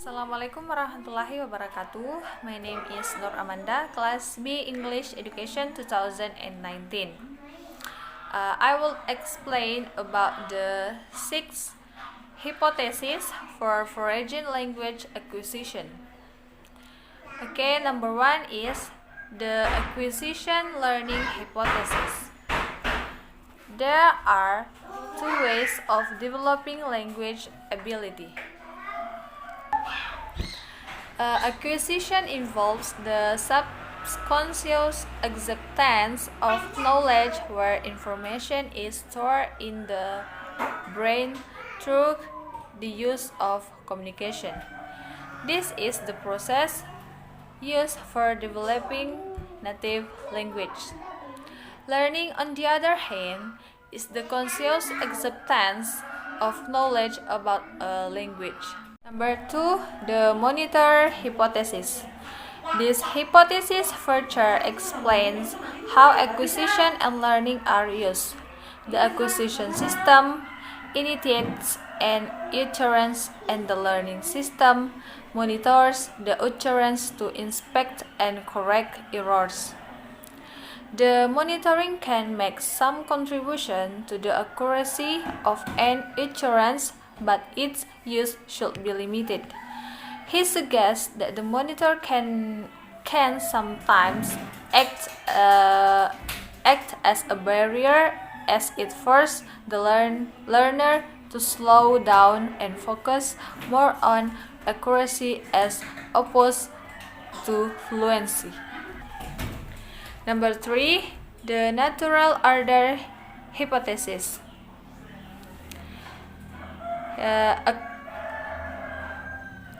Assalamualaikum warahmatullahi wabarakatuh. My name is Nur Amanda, Class B English Education 2019. I will explain about the 6 hypotheses for foreign language acquisition. Okay, number 1 is the acquisition learning hypothesis. There are 2 ways of developing language ability. Acquisition involves the subconscious acceptance of knowledge where information is stored in the brain through the use of communication. This is the process used for developing native language. Learning, on the other hand, is the conscious acceptance of knowledge about a language. Number 2, the monitor hypothesis. This hypothesis further explains how acquisition and learning are used. The acquisition system initiates an utterance, and the learning system monitors the utterance to inspect and correct errors. The monitoring can make some contribution to the accuracy of an utterance, but its use should be limited. He suggests that the monitor can sometimes act as a barrier, as it forces the learner to slow down and focus more on accuracy as opposed to fluency. Number 3, the natural order hypothesis.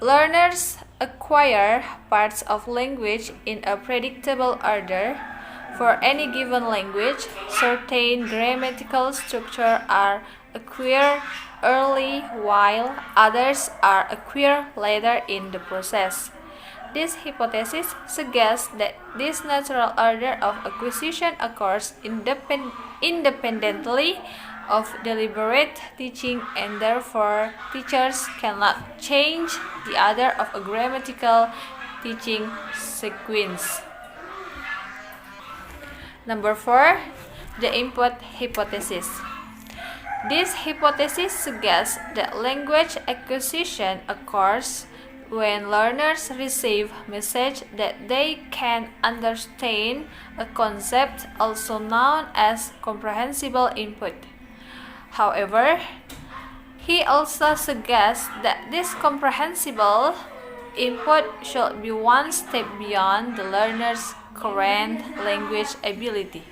Learners acquire parts of language in a predictable order. For any given language, certain grammatical structures are acquired early, while others are acquired later in the process. This hypothesis suggests that this natural order of acquisition occurs independently of deliberate teaching, and therefore teachers cannot change the order of a grammatical teaching sequence. Number 4, the input hypothesis. This hypothesis suggests that language acquisition occurs when learners receive message that they can understand, a concept also known as comprehensible input. However, he also suggests that this comprehensible input should be one step beyond the learner's current language ability,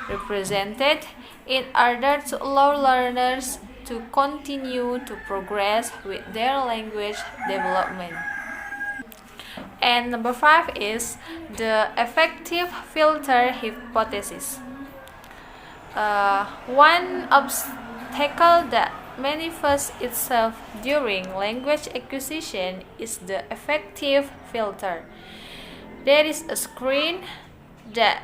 represented in order to allow learners to continue to progress with their language development. And number 5 is the affective filter hypothesis. One obstacle that manifests itself during language acquisition is the affective filter. There is a screen that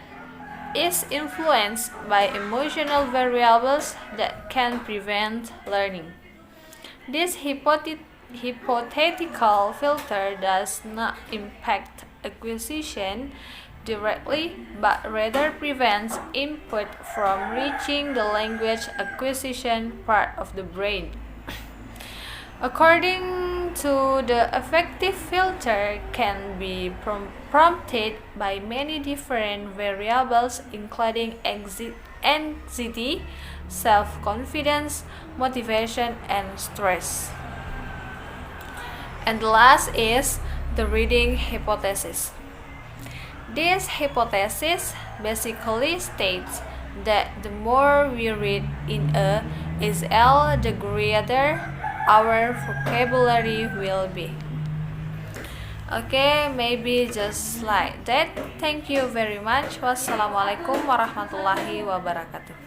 is influenced by emotional variables that can prevent learning. This hypothetical filter does not impact acquisition directly, but rather prevents input from reaching the language acquisition part of the brain. According to the affective filter can be prompted by many different variables, including anxiety, self-confidence, motivation, and stress. And the last is the reading hypothesis. This hypothesis basically states that the more we read in a ESL, the greater our vocabulary will be. Okay, maybe just like that. Thank you very much. Wassalamualaikum warahmatullahi wabarakatuh.